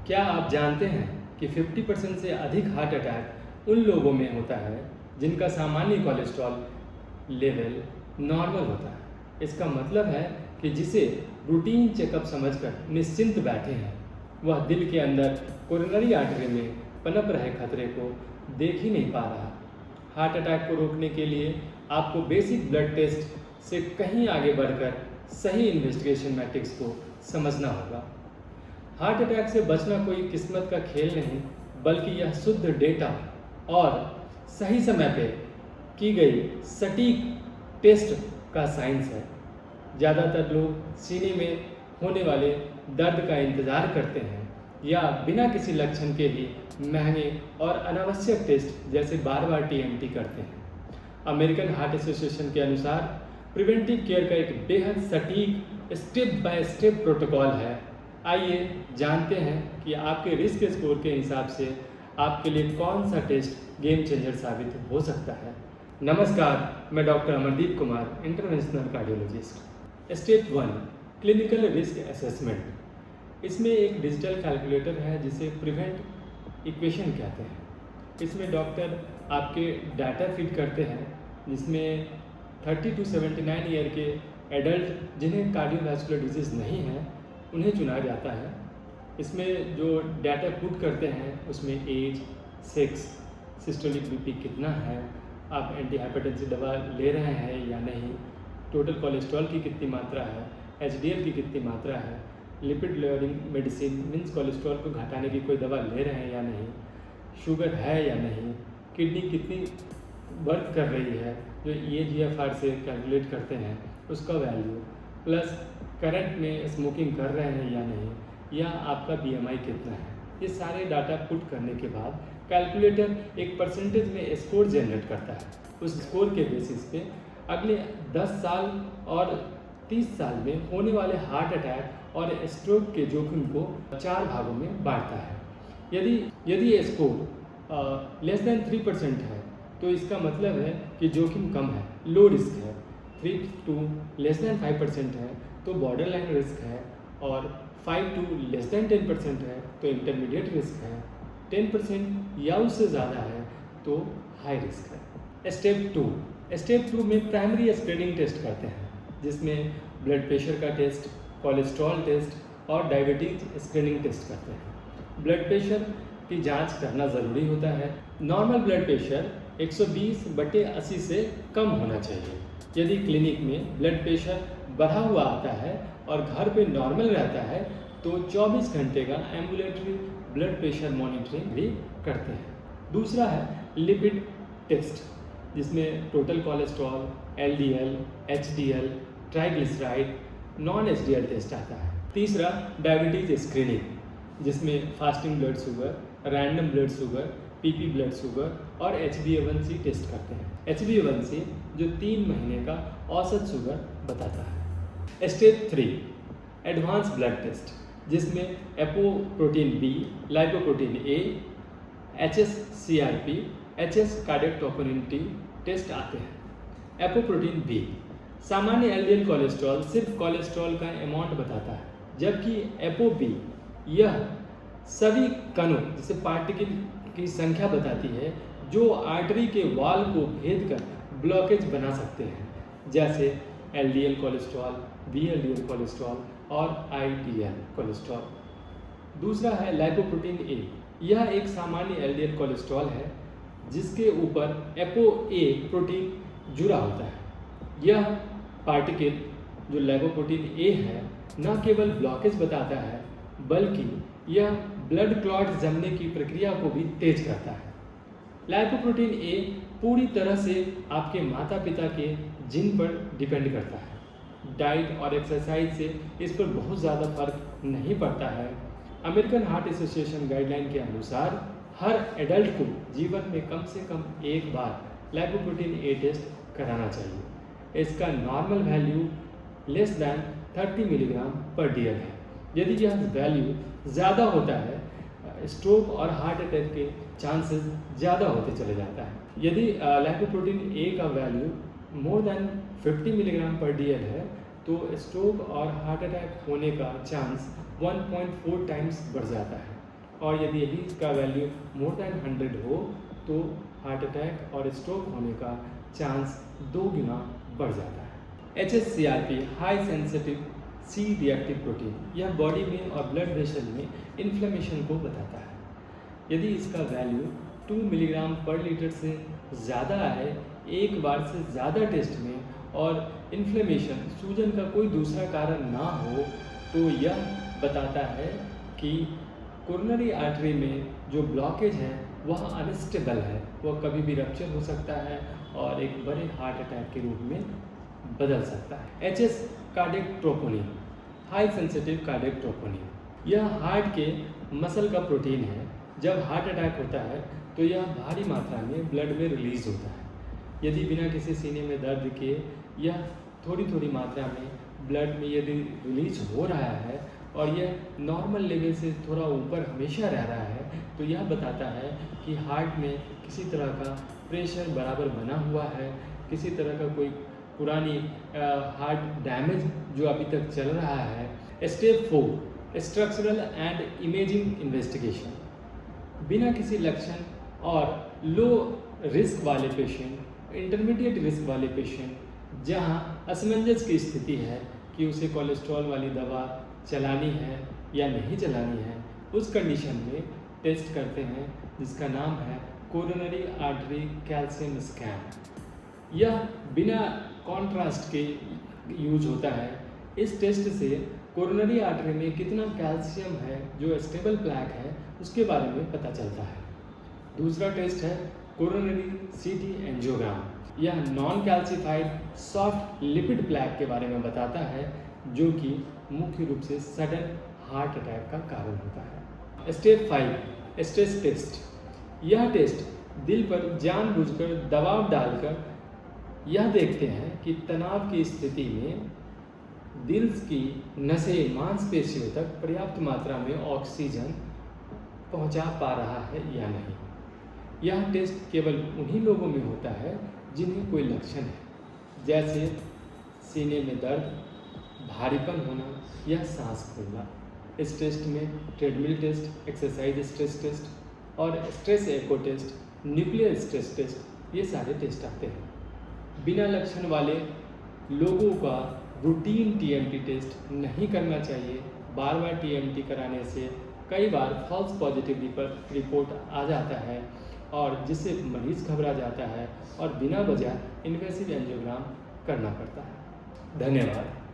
क्या आप जानते हैं कि 50% से अधिक हार्ट अटैक उन लोगों में होता है जिनका सामान्य कोलेस्ट्रॉल लेवल नॉर्मल होता है। इसका मतलब है कि जिसे रूटीन चेकअप समझकर निश्चिंत बैठे हैं वह दिल के अंदर कोरोनरी आर्टरी में पनप रहे खतरे को देख ही नहीं पा रहा। हार्ट अटैक को रोकने के लिए आपको बेसिक ब्लड टेस्ट से कहीं आगे बढ़कर सही इन्वेस्टिगेशन मैट्रिक्स को समझना होगा। हार्ट अटैक से बचना कोई किस्मत का खेल नहीं, बल्कि यह शुद्ध डेटा और सही समय पे की गई सटीक टेस्ट का साइंस है। ज़्यादातर लोग सीने में होने वाले दर्द का इंतज़ार करते हैं या बिना किसी लक्षण के ही महंगे और अनावश्यक टेस्ट जैसे बार बार टीएमटी करते हैं। अमेरिकन हार्ट एसोसिएशन के अनुसार प्रिवेंटिव केयर का एक बेहद सटीक स्टेप बाय स्टेप प्रोटोकॉल है। आइए जानते हैं कि आपके रिस्क स्कोर के हिसाब से आपके लिए कौन सा टेस्ट गेम चेंजर साबित हो सकता है। नमस्कार, मैं doctor Amardeep Kumar, interventional cardiologist. Step 1, clinical risk assessment. इसमें एक डिजिटल कैलकुलेटर है जिसे प्रिवेंट इक्वेशन कहते हैं। इसमें डॉक्टर आपके डाटा फीड करते हैं, जिसमें 30 to 79 ईयर के एडल्ट जिन्हें कार्डियोवैस्कुलर डिजीज़ नहीं है उन्हें चुना जाता है। इसमें जो डाटा पुट करते हैं उसमें एज, सेक्स, सिस्टोलिक बीपी कितना है, आप एंटी हाइपरटेंसिव दवा ले रहे हैं या नहीं, टोटल कोलेस्ट्रॉल की कितनी मात्रा है, एचडीएल की कितनी मात्रा है, lipid lowering medicine means cholesterol को घटाने की कोई दवा ले रहे हैं या नहीं, शुगर है या नहीं, किडनी कितनी वर्क कर रही है, जो EGFR से कैलकुलेट करते हैं उसका वैल्यू, प्लस करंट में स्मोकिंग कर रहे हैं या नहीं, या आपका BMI कितना है। ये सारे डाटा पुट करने के बाद कैलकुलेटर एक परसेंटेज में स्कोर जनरेट करता है। उस स्कोर के बेसिस पे अगले 10 साल और 30 साल में होने वाले हार्ट अटैक और स्ट्रोक के जोखिम को 4 भागों में बांटता है। यदि ये स्कोर लेस देन 3% है तो इसका मतलब है कि जोखिम कम है, लो रिस्क है। 3 to लेस देन 5% है तो बॉर्डर लाइन रिस्क है, और 5 to लेस देन 10% है तो इंटरमीडिएट रिस्क है, 10% या उससे ज़्यादा है तो हाई रिस्क है। स्टेप 2 में प्राइमरी स्क्रीनिंग टेस्ट करते हैं, जिसमें ब्लड प्रेशर का टेस्ट, कोलेस्ट्रॉल टेस्ट और डायबिटीज स्क्रीनिंग टेस्ट करते हैं। ब्लड प्रेशर की जांच करना ज़रूरी होता है। नॉर्मल ब्लड प्रेशर 120/80 से कम होना चाहिए। यदि क्लिनिक में ब्लड प्रेशर बढ़ा हुआ आता है और घर पे नॉर्मल रहता है तो 24 घंटे का एम्बुलेटरी ब्लड प्रेशर मॉनिटरिंग भी करते हैं। दूसरा है लिपिड टेस्ट, जिसमें total cholesterol, LDL, HDL, triglyceride, non HDL test आता है। तीसरा डायबिटीज स्क्रीनिंग, जिसमें fasting blood sugar, random blood sugar, PP blood sugar और HbA1c टेस्ट करते हैं। HbA1c जो 3 महीने का औसत शुगर बताता है। स्टेप 3, एडवांस ब्लड टेस्ट, जिसमें apoprotein B, lipoprotein A, HSCRP, HS cardiac troponin T test आते हैं। एपोप्रोटीन B सामान्य LDL कोलेस्ट्रॉल सिर्फ कोलेस्ट्रॉल का अमाउंट बताता है, जबकि एपो-B यह सभी कणों जैसे पार्टिकल की संख्या बताती है जो आर्टरी के वॉल को भेद कर ब्लॉकेज बना सकते हैं, जैसे LDL कोलेस्ट्रॉल, VLDL कोलेस्ट्रॉल और IDL कोलेस्ट्रॉल। दूसरा है लाइपोप्रोटीन A। यह एक सामान्य LDL कोलेस्ट्रॉल है जिसके ऊपर एपो-A प्रोटीन जुड़ा होता है। यह पार्टिकल जो लाइपोप्रोटीन A है न केवल ब्लॉकेज बताता है, बल्कि यह ब्लड क्लॉट जमने की प्रक्रिया को भी तेज करता है। लाइपोप्रोटीन A पूरी तरह से आपके माता पिता के जीन पर डिपेंड करता है। डाइट और एक्सरसाइज से इस पर बहुत ज़्यादा फर्क नहीं पड़ता है। अमेरिकन हार्ट एसोसिएशन गाइडलाइन के अनुसार हर एडल्ट को जीवन में कम से कम एक बार लाइपोप्रोटीन A टेस्ट कराना चाहिए। इसका normal value less than 30 mg/dl है। यदि यह वैल्यू ज़्यादा होता है, स्ट्रोक और हार्ट अटैक के चांसेस ज़्यादा होते चले जाता है। यदि लाइपोप्रोटीन A का वैल्यू मोर देन 50 mg/dl है तो स्ट्रोक और हार्ट अटैक होने का चांस 1.4 टाइम्स बढ़ जाता है। और यदि यही इसका वैल्यू मोर देन 100 हो तो हार्ट अटैक और स्ट्रोक होने का चांस 2 गुना बढ़ जाता है। HSCRP high sensitive C reactive protein, यह बॉडी में और ब्लड वेसल में इन्फ्लेमेशन को बताता है। यदि इसका वैल्यू 2 मिलीग्राम पर लीटर से ज़्यादा है एक बार से ज़्यादा टेस्ट में और इन्फ्लेमेशन सूजन का कोई दूसरा कारण ना हो तो यह बताता है कि कोरोनरी आर्टरी में जो ब्लॉकेज है वह अनस्टेबल है, वह कभी भी रप्चर हो सकता है और एक बड़े हार्ट अटैक के रूप में बदल सकता है। HS cardiac troponin, high sensitive cardiac troponin, यह हार्ट के मसल का प्रोटीन है। जब हार्ट अटैक होता है तो यह भारी मात्रा में ब्लड में रिलीज होता है। यदि बिना किसी सीने में दर्द के यह थोड़ी थोड़ी मात्रा में ब्लड में यदि रिलीज हो रहा है और यह नॉर्मल लेवल से थोड़ा ऊपर हमेशा रह रहा है तो यह बताता है कि हार्ट में किसी तरह का प्रेशर बराबर बना हुआ है, किसी तरह का कोई पुरानी हार्ट डैमेज जो अभी तक चल रहा है। Step 4 structural and imaging investigation, बिना किसी लक्षण और लो रिस्क वाले पेशेंट, इंटरमीडिएट रिस्क वाले पेशेंट जहां असमंजस की स्थिति है कि उसे कोलेस्ट्रॉल वाली दवा चलानी है या नहीं चलानी है, उस कंडीशन में टेस्ट करते हैं जिसका नाम है कोरोनरी आर्टरी कैल्शियम स्कैन। यह बिना कॉन्ट्रास्ट के यूज होता है। इस टेस्ट से कोरोनरी आर्टरी में कितना कैल्शियम है जो स्टेबल प्लैक है उसके बारे में पता चलता है। दूसरा टेस्ट है कोरोनरी CT एंजियोग्राम। यह non calcified soft lipid plaque के बारे में बताता है जो कि मुख्य रूप से सडन हार्ट अटैक का कारण होता है। स्टेप 5 स्ट्रेस टेस्ट, यह टेस्ट दिल पर जानबूझकर दबाव डालकर यह देखते हैं कि तनाव की स्थिति में दिल की नसें मांसपेशियों तक पर्याप्त मात्रा में ऑक्सीजन पहुंचा पा रहा है या नहीं। यह टेस्ट केवल उन्हीं लोगों में होता है जिन्हें कोई लक्षण है, जैसे सीने में दर्द, भारीपन होना या सांस फूलना। इस टेस्ट में treadmill test, exercise stress test और stress echo test, nuclear stress test, ये सारे टेस्ट आते हैं। बिना लक्षण वाले लोगों का रूटीन TMT टेस्ट नहीं करना चाहिए। बार बार TMT कराने से कई बार फॉल्स पॉजिटिव रिपोर्ट आ जाता है और जिससे मरीज घबरा जाता है और बिना वजह इन्वेसिव एंजियोग्राम करना पड़ता है। धन्यवाद।